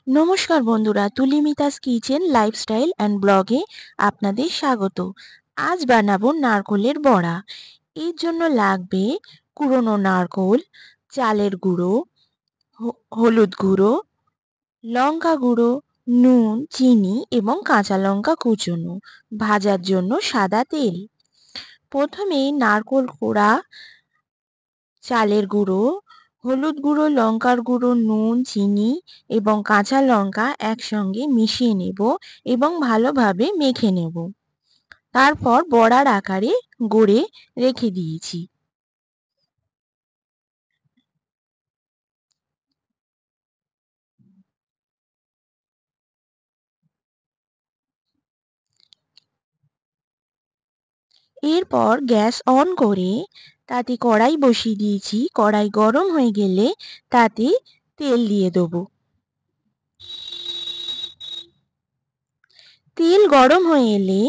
নমস্কার বন্ধুরা, তুলিমিতাস kitchen lifestyle and ব্লগে আপনাদের স্বাগত। আজ বানাবো নারকোলের বড়া। এর জন্য লাগবে কুড়োনো নারকোল, চালের গুঁড়ো, হলুদ গুঁড়ো, লঙ্কা গুঁড়ো, নুন, চিনি এবং কাঁচা লঙ্কা কুচোনো। ভাজার জন্য সাদা তেল। প্রথমে নারকোল কোড়া, চালের গুঁড়ো, হলুদ গুঁড়ো, লঙ্কার গুঁড়ো, নুন, চিনি এবং কাঁচা লঙ্কা একসঙ্গে মিশিয়ে নেব এবং ভালোভাবে মেখে নেব। তারপর বড়ার আকারে গড়ে রেখে দিয়েছি। এরপর গ্যাস অন করে তাতে কড়াই বসিয়ে দিয়েছি। কড়াই গরম হয়ে গেলে তাতে তেল দিয়ে দেবো। তেল গরম হয়ে এলে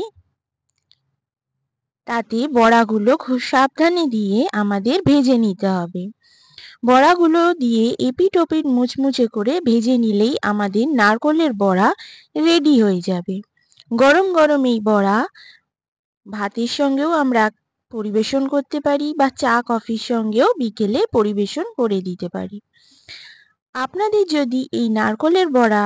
তাতে বড়াগুলো খুব সাবধানে দিয়ে আমাদের ভেজে নিতে হবে। বড়াগুলো দিয়ে এপিট ওপিট মুচমুচে করে ভেজে নিলেই আমাদের নারকোলের বড়া রেডি হয়ে যাবে। গরম গরম এই বড়া ভাতের সঙ্গেও আমরা পরিবেশন করতে পারি বা চা কফির সঙ্গেও বিকেলে পরিবেশন করে দিতে পারি। আপনাদের যদি এই নারকোলের বড়া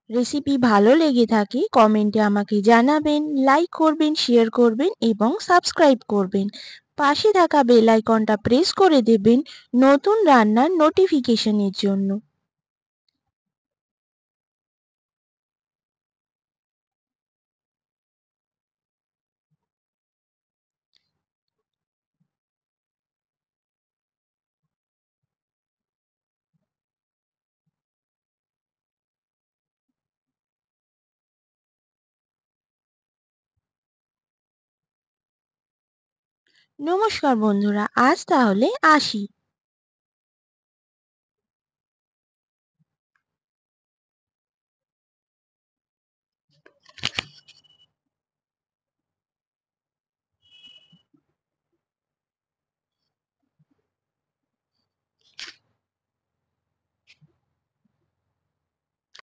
রেসিপি ভালো লেগে থাকে কমেন্টে আমাকে জানাবেন, লাইক করবেন, শেয়ার করবেন এবং সাবস্ক্রাইব করবেন। পাশে থাকা বেল আইকনটা প্রেস করে দেবেন নতুন রান্নার নোটিফিকেশনের জন্য। নমস্কার বন্ধুরা, আজ তাহলে আসি।